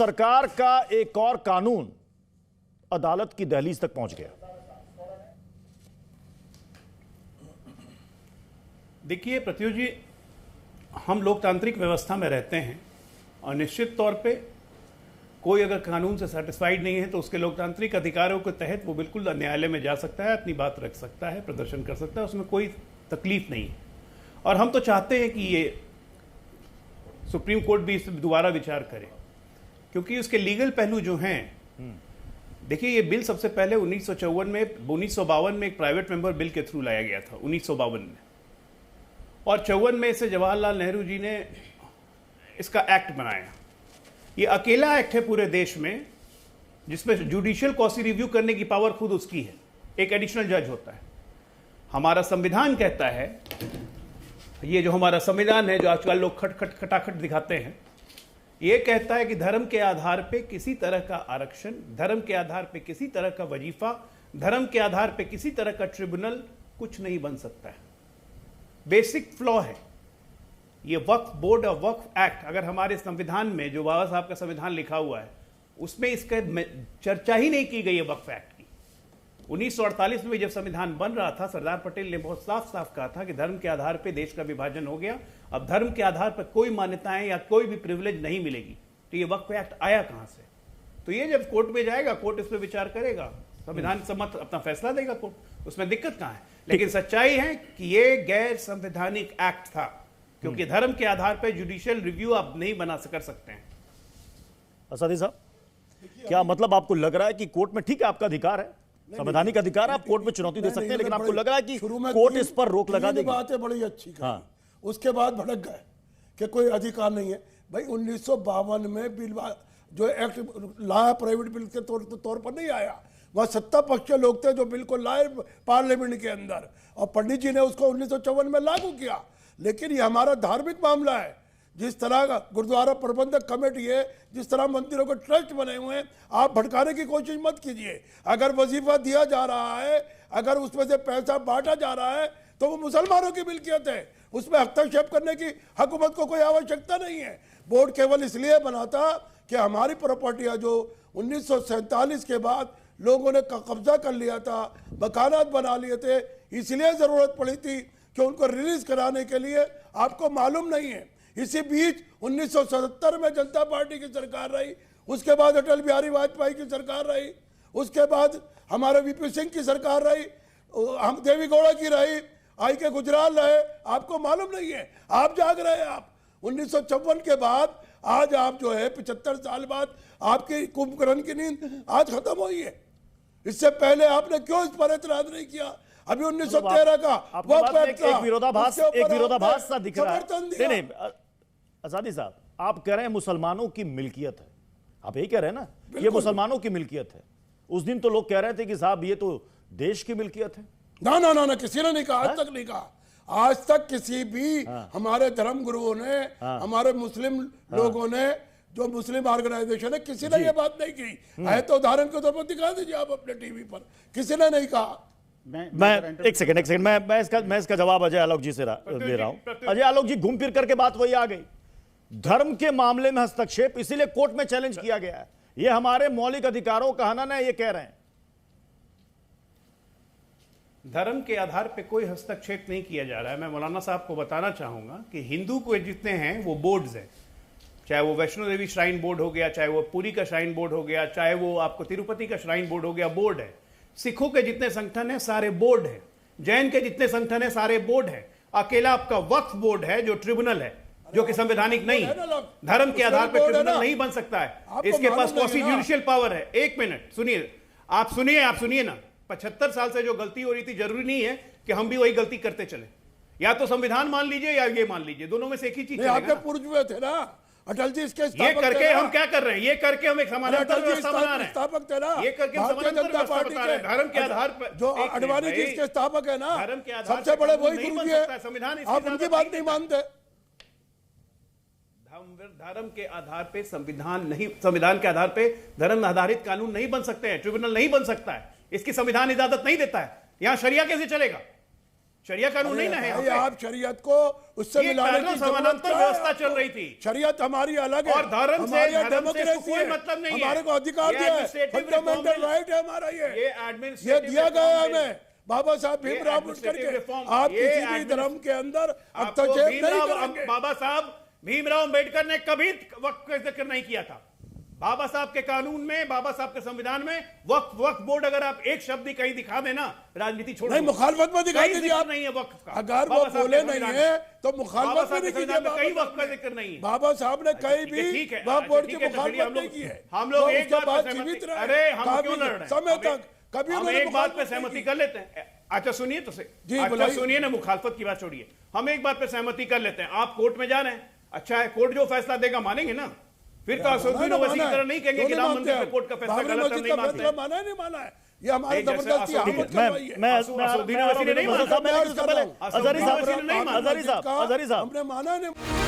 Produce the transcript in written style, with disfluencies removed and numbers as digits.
सरकार का एक और कानून अदालत की दहलीज तक पहुंच गया। देखिए प्रत्युष जी, हम लोकतांत्रिक व्यवस्था में रहते हैं और निश्चित तौर पे कोई अगर कानून से सेटिस्फाइड नहीं है तो उसके लोकतांत्रिक अधिकारों के तहत वो बिल्कुल न्यायालय में जा सकता है, अपनी बात रख सकता है, प्रदर्शन कर सकता है, उसमें कोई तकलीफ नहीं है। और हम तो चाहते हैं कि ये सुप्रीम कोर्ट भी इस पर दोबारा विचार करे, क्योंकि उसके लीगल पहलू जो हैं, देखिए ये बिल सबसे पहले 1952 में एक प्राइवेट मेंबर बिल के थ्रू लाया गया था 1952 में, और 54 में इसे जवाहरलाल नेहरू जी ने इसका एक्ट बनाया। ये अकेला एक्ट है पूरे देश में जिसमें जुडिशियल क्वासी रिव्यू करने की पावर खुद उसकी है, एक एडिशनल जज होता है। हमारा संविधान कहता है, ये जो हमारा संविधान है जो आजकल लोग खटाखट दिखाते हैं, ये कहता है कि धर्म के आधार पे किसी तरह का आरक्षण, धर्म के आधार पे किसी तरह का वजीफा, धर्म के आधार पे किसी तरह का ट्रिब्यूनल कुछ नहीं बन सकता है। बेसिक फ्लॉ है ये। वक्फ बोर्ड और वक्फ एक्ट, अगर हमारे संविधान में जो बाबा साहब का संविधान लिखा हुआ है उसमें इसका चर्चा ही नहीं की गई है वक्फ एक्ट की। 1948 में जब संविधान बन रहा था, सरदार पटेल ने बहुत साफ साफ कहा था कि धर्म के आधार पर देश का विभाजन हो गया, अब धर्म के आधार पर कोई मान्यताएं या कोई भी प्रिविलेज नहीं मिलेगी। तो ये वक्फ एक्ट आया कहां से? तो ये जब कोर्ट में जाएगा, कोर्ट इस पर विचार करेगा, संविधान सम्मत अपना फैसला देगा कोर्ट, उसमें दिक्कत कहां है। लेकिन सच्चाई है कि ये गैर संवैधानिक एक्ट था, क्योंकि धर्म के आधार पर जुडिशियल रिव्यू आप नहीं बना कर सकते हैं। असादी साहब, क्या मतलब आपको लग रहा है कि कोर्ट में, ठीक है आपका अधिकार है, संवैधानिक अधिकार है, आप कोर्ट में चुनौती दे सकते हैं, लेकिन आपको लग रहा है कि कोर्ट इस पर रोक लगा देगी? बात है बड़ी अच्छी। हाँ। उसके बाद भड़क गए कि कोई अधिकार नहीं है। भाई 1952 में बिल जो एक्ट लाया प्राइवेट बिल के तौर पर नहीं आया, वह सत्ता पक्ष के लोग थे जो बिल को लाए पार्लियामेंट के अंदर, और पंडित जी ने उसको 1954 में लागू किया। लेकिन ये हमारा धार्मिक मामला है। जिस तरह का गुरुद्वारा प्रबंधक कमेटी है, जिस तरह मंदिरों के ट्रस्ट बने हुए हैं, आप भटकाने की कोशिश मत कीजिए। अगर वजीफा दिया जा रहा है, अगर उसमें से पैसा बांटा जा रहा है, तो वो मुसलमानों की मिल्कियत है, उसमें हस्तक्षेप करने की हुकूमत को कोई आवश्यकता नहीं है। बोर्ड केवल इसलिए बना था कि हमारी प्रॉपर्टियां जो 1947 के बाद लोगों ने कब्जा कर लिया था, मकानात बना लिए थे, इसलिए जरूरत पड़ी थी कि उनको रिलीज कराने के लिए। आपको मालूम नहीं है, इसी बीच 1977 में जनता पार्टी की सरकार रही, उसके बाद अटल बिहारी वाजपेयी की सरकार रही, उसके बाद हमारे वीपी सिंह की सरकार रही, हम देवी गौड़ा की रही, आई के गुजराल रहे। आपको मालूम नहीं है, आप जाग रहे हैं। आप 1954 के बाद आज आप जो है 75 साल बाद आपकी कुंभकर्ण की नींद आज खत्म हुई है। इससे पहले आपने क्यों इस पर एतराज नहीं किया? अभी 1913 का एक विरोधाभास सा दिख रहा है। नहीं, आजादी साहब, आप कह रहे हैं मुसलमानों की मिल्कियत है, आप यही कह रहे हैं ना, ये मुसलमानों की मिल्कियत है। उस दिन तो लोग कह रहे थे कि साहब ये तो देश की मिल्कियत है। ना ना ना ना, किसी ने नहीं कहा, आज तक नहीं कहा। आज तक किसी भी हमारे धर्म गुरुओं ने, हमारे मुस्लिम लोगों ने, जो मुस्लिम ऑर्गेनाइजेशन है, किसी ने ये बात नहीं की है। तो उदाहरण के तौर पर दिखा दीजिए आप अपने टीवी पर, किसी ने नहीं कहा। मैं एक सेकंड मैं इसका जवाब अजय आलोक जी से ले रहा हूं। अजय आलोक जी, घूम फिर करके बात वही आ गई, धर्म के मामले में हस्तक्षेप, इसीलिए कोर्ट में चैलेंज किया गया है। ये हमारे मौलिक अधिकारों का हनन है, ये कह रहे हैं। धर्म के आधार पे कोई हस्तक्षेप नहीं किया जा रहा है। मैं मौलाना साहब को बताना चाहूंगा कि हिंदू को जितने हैं वो बोर्ड्स हैं, चाहे वो वैष्णो देवी श्राइन बोर्ड हो गया, चाहे वो पुरी का श्राइन बोर्ड हो गया, चाहे वो आपको तिरुपति का श्राइन बोर्ड हो गया, बोर्ड है। सिखों के जितने संगठन है सारे बोर्ड है, जैन के जितने संगठन है सारे बोर्ड है। अकेला आपका वक्फ बोर्ड है जो ट्रिब्यूनल है, जो कि संवैधानिक नहीं है। धर्म के आधार पर ट्रिब्यूनल नहीं बन सकता है, इसके पास क्वासी जुडिशियल पावर है। एक मिनट सुनिए, आप सुनिए ना, 75 साल से जो गलती हो रही थी, जरूरी नहीं है कि हम भी वही गलती करते चले। या तो संविधान मान लीजिए या ये मान लीजिए, दोनों में से एक ही चीज। आपके पूर्व थे ना अटल जी, इसके ये करके हम क्या कर रहे हैं? ये करके हम एक समानांतर व्यवस्था बना रहे हैं। स्थापक थे ना, ये करके हम भारतीय जनता पार्टी के धर्म के आधार पर, जो अडवाणी जी इसके स्थापक है ना, धर्म के आधार सबसे बड़े वही गुरु जी है। संविधान आप उनकी बात नहीं मानते। धर्म के आधार पे संविधान नहीं, संविधान के आधार पे धर्म आधारित कानून नहीं बन सकते हैं, ट्रिब्यूनल नहीं बन सकता है, इसकी संविधान इजाजत नहीं देता है। यहां शरिया कैसे चलेगा? शरिया कानून नहीं ना है भाई, यहाँ पे। आप शरीयत को उससे ये मिलाने की समानांतर जरूरत व्यवस्था क्या है? चल रही थी। शरीयत हमारी अलग है और धर्म से हमारी इसको डेमोक्रेसी कोई है, मतलब नहीं है। हमारे को अधिकार ये दिया है, administrative फंडामेंटल reform राइट है हमारा ये ये administrative दिया गया है reform हमें बाबा साहब ये भीमराव अम्बेडकर administrative के। reform, आप ये किसी भी धर्म के अंदर आपको हस्तक्षेप नहीं करेंगे। बाबा साहब भीमराव अंबेडकर ने कभी वक्फ का जिक्र नहीं किया था। बाबा साहब के कानून में, बाबा साहब के संविधान में वक्फ बोर्ड अगर आप एक शब्द ही कहीं दिखा देना, राजनीति छोड़ नहीं, मुखालफत में दिखा दीजिए आप। नहीं है वक्फ का। अगर वो बाबा साहब बोले के नहीं संविधान है में। तो बाबा मुखालफत साहब में के नहीं संविधान में कीजिए। कहीं वक्फ का जिक्र नहीं है। बाबा साहब ने कहीं भी ठीक है, वक्फ बोर्ड की ठीक है, तो चलिए मुखालफत नहीं की है। हम लोग वो एक उसके बात बाद पे जीवित सहमति, रहे अरे हम काफी क्यों लड़ रहे हैं समय तक कभी हम उन्होंने एक बात पे मुखालफत सहमति नहीं कर लेते हैं। अच्छा सुनिए तो से, जी, अच्छा बुलाइए। सुनिए ना, मुखालफत की बात छोड़िए, हम एक बात पे सहमति कर लेते हैं। आप कोर्ट में जा रहे हैं, अच्छा है, कोर्ट जो फैसला देगा मानेंगे ना। फिर तो असदुद्दीन ओवैसी की तरह नहीं कहेंगे कि राम मंदिर पे कोर्ट का फैसला गलत है, नहीं मानते। माना है नहीं माना है, ये हमारे नहीं, जैसे जबरदस्ती असदुद्दीन- हाथ करवाई है। असदुद्दीन ओवैसी ने नहीं माना। अजहरी साहब, असदुद्दीन ओवैसी ने नहीं माना। अजहरी साहब, हमने माना नहीं।